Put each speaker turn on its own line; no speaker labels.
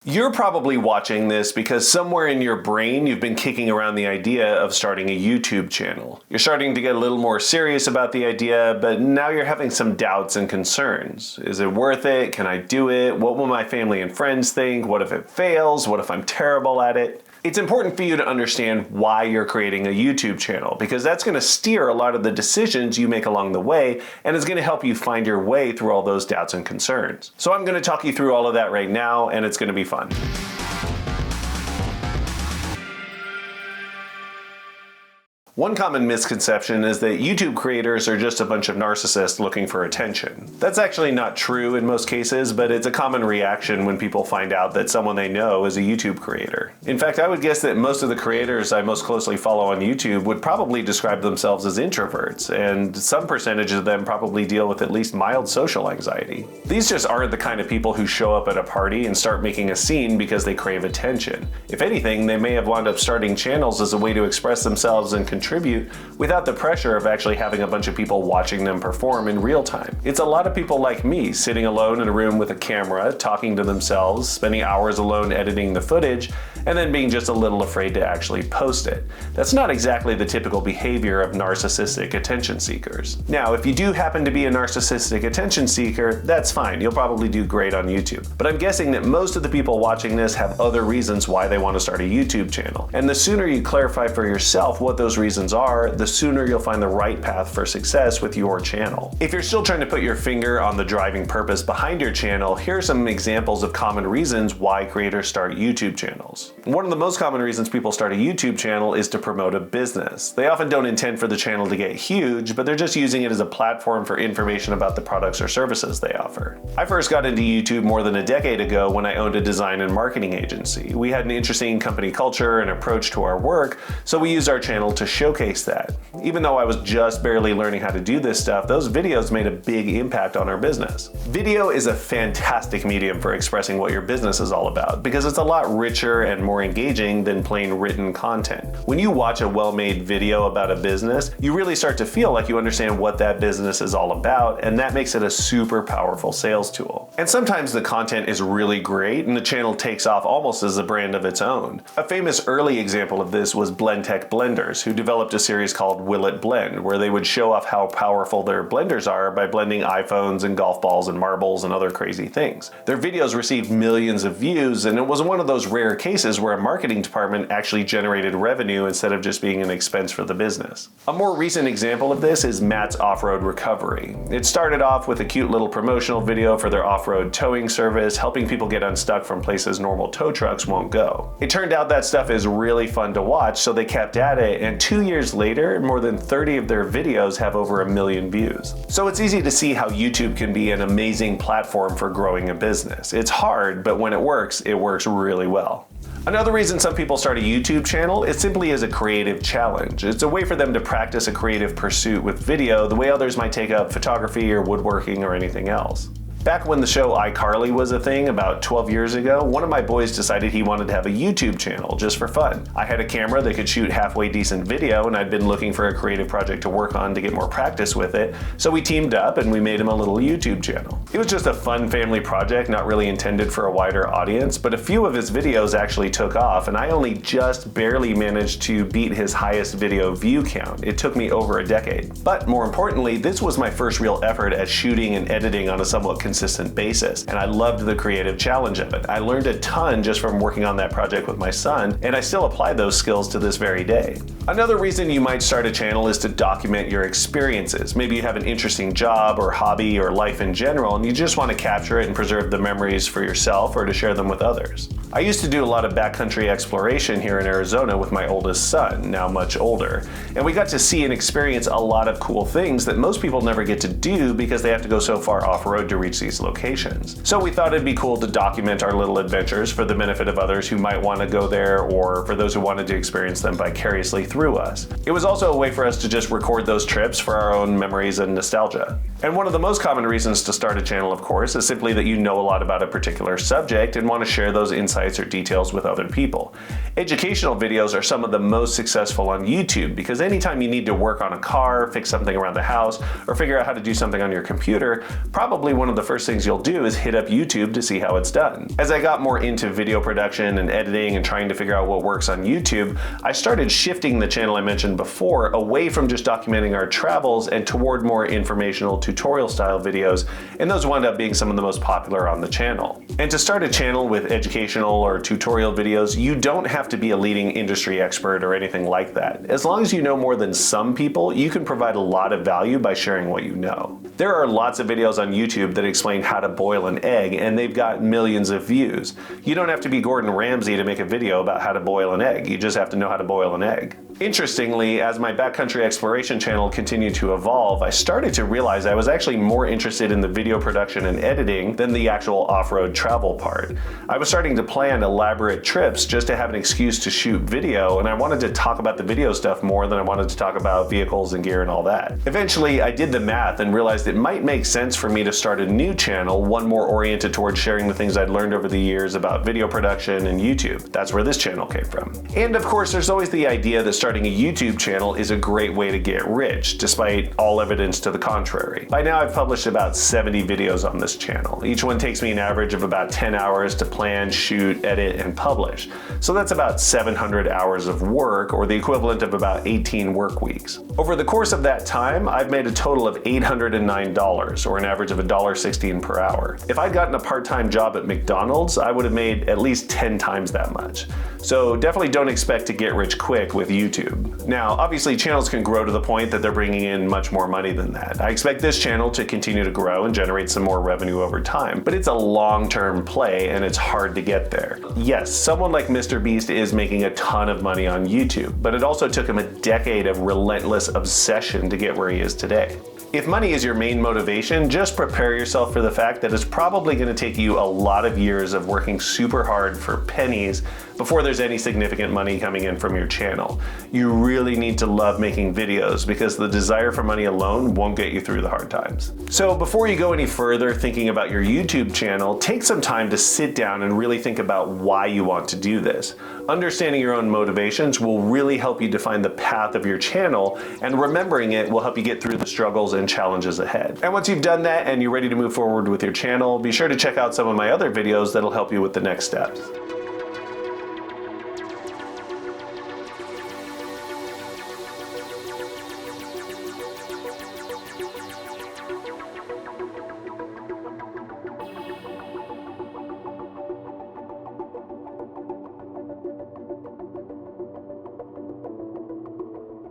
You're probably watching this because somewhere in your brain you've been kicking around the idea of starting a YouTube channel. You're starting to get a little more serious about the idea, but now you're having some doubts and concerns. Is it worth it? Can I do it? What will my family and friends think? What if it fails? What if I'm terrible at it? It's important for you to understand why you're creating a YouTube channel, because that's going to steer a lot of the decisions you make along the way, and is going to help you find your way through all those doubts and concerns. So I'm going to talk you through all of that right now, and it's going to be fun. One common misconception is that YouTube creators are just a bunch of narcissists looking for attention. That's actually not true in most cases, but it's a common reaction when people find out that someone they know is a YouTube creator. In fact, I would guess that most of the creators I most closely follow on YouTube would probably describe themselves as introverts, and some percentage of them probably deal with at least mild social anxiety. These just aren't the kind of people who show up at a party and start making a scene because they crave attention. If anything, they may have wound up starting channels as a way to express themselves and contribute without the pressure of actually having a bunch of people watching them perform in real time. It's a lot of people like me sitting alone in a room with a camera, talking to themselves, spending hours alone editing the footage, and then being just a little afraid to actually post it. That's not exactly the typical behavior of narcissistic attention seekers. Now, if you do happen to be a narcissistic attention seeker, that's fine. You'll probably do great on YouTube. But I'm guessing that most of the people watching this have other reasons why they want to start a YouTube channel. And the sooner you clarify for yourself what those reasons are, the sooner you'll find the right path for success with your channel. If you're still trying to put your finger on the driving purpose behind your channel, here are some examples of common reasons why creators start YouTube channels. One of the most common reasons people start a YouTube channel is to promote a business. They often don't intend for the channel to get huge, but they're just using it as a platform for information about the products or services they offer. I first got into YouTube more than a decade ago when I owned a design and marketing agency. We had an interesting company culture and approach to our work, so we used our channel to showcase that. Even though I was just barely learning how to do this stuff, those videos made a big impact on our business. Video is a fantastic medium for expressing what your business is all about, because it's a lot richer and more engaging than plain written content. When you watch a well-made video about a business, you really start to feel like you understand what that business is all about, and that makes it a super powerful sales tool. And sometimes the content is really great and the channel takes off almost as a brand of its own. A famous early example of this was Blendtec Blenders, who developed a series called Will It Blend, where they would show off how powerful their blenders are by blending iPhones and golf balls and marbles and other crazy things. Their videos received millions of views, and it was one of those rare cases where a marketing department actually generated revenue instead of just being an expense for the business. A more recent example of this is Matt's Off-Road Recovery. It started off with a cute little promotional video for their off-road towing service, helping people get unstuck from places normal tow trucks won't go. It turned out that stuff is really fun to watch, so they kept at it, and 2 years later, more than 30 of their videos have over 1 million views. So it's easy to see how YouTube can be an amazing platform for growing a business. It's hard, but when it works really well. Another reason some people start a YouTube channel is simply as a creative challenge. It's a way for them to practice a creative pursuit with video the way others might take up photography or woodworking or anything else. Back when the show iCarly was a thing about 12 years ago, one of my boys decided he wanted to have a YouTube channel just for fun. I had a camera that could shoot halfway decent video, and I'd been looking for a creative project to work on to get more practice with it, so we teamed up and we made him a little YouTube channel. It was just a fun family project, not really intended for a wider audience, but a few of his videos actually took off, and I only just barely managed to beat his highest video view count. It took me over a decade. But more importantly, this was my first real effort at shooting and editing on a somewhat consistent basis, and I loved the creative challenge of it. I learned a ton just from working on that project with my son, and I still apply those skills to this very day. Another reason you might start a channel is to document your experiences. Maybe you have an interesting job or hobby or life in general, and you just want to capture it and preserve the memories for yourself or to share them with others. I used to do a lot of backcountry exploration here in Arizona with my oldest son, now much older, and we got to see and experience a lot of cool things that most people never get to do because they have to go so far off-road to reach these locations. So we thought it'd be cool to document our little adventures for the benefit of others who might want to go there, or for those who wanted to experience them vicariously through us. It was also a way for us to just record those trips for our own memories and nostalgia. And one of the most common reasons to start a channel, of course, is simply that you know a lot about a particular subject and want to share those insights or details with other people. Educational videos are some of the most successful on YouTube because anytime you need to work on a car, fix something around the house, or figure out how to do something on your computer, probably one of the first things you'll do is hit up YouTube to see how it's done. As I got more into video production and editing and trying to figure out what works on YouTube, I started shifting the channel I mentioned before away from just documenting our travels and toward more informational tutorial style videos, and those wound up being some of the most popular on the channel. And to start a channel with educational or tutorial videos, you don't have to be a leading industry expert or anything like that. As long as you know more than some people, you can provide a lot of value by sharing what you know. There are lots of videos on YouTube that explain how to boil an egg, and they've got millions of views. You don't have to be Gordon Ramsay to make a video about how to boil an egg. You just have to know how to boil an egg. Interestingly, as my backcountry exploration channel continued to evolve, I started to realize I was actually more interested in the video production and editing than the actual off-road travel part. I was starting to plan elaborate trips just to have an excuse to shoot video, and I wanted to talk about the video stuff more than I wanted to talk about vehicles and gear and all that. Eventually, I did the math and realized it might make sense for me to start a new channel, one more oriented towards sharing the things I'd learned over the years about video production and YouTube. That's where this channel came from. And of course, there's always the idea that starting a YouTube channel is a great way to get rich, despite all evidence to the contrary. By now, I've published about 70 videos on this channel. Each one takes me an average of about 10 hours to plan, shoot, edit, and publish. So that's about 700 hours of work, or the equivalent of about 18 work weeks. Over the course of that time, I've made a total of $809, or an average of $1.16 per hour. If I'd gotten a part-time job at McDonald's, I would have made at least 10 times that much. So definitely don't expect to get rich quick with YouTube. Now, obviously channels can grow to the point that they're bringing in much more money than that. I expect this channel to continue to grow and generate some more revenue over time, but it's a long-term play and it's hard to get there. Yes, someone like Mr. Beast is making a ton of money on YouTube, but it also took him a decade of relentless obsession to get where he is today. If money is your main motivation, just prepare yourself for the fact that it's probably going to take you a lot of years of working super hard for pennies before there's any significant money coming in from your channel. You really need to love making videos because the desire for money alone won't get you through the hard times. So before you go any further thinking about your YouTube channel, take some time to sit down and really think about why you want to do this. Understanding your own motivations will really help you define the path of your channel, and remembering it will help you get through the struggles and challenges ahead. And once you've done that and you're ready to move forward with your channel, be sure to check out some of my other videos that'll help you with the next steps.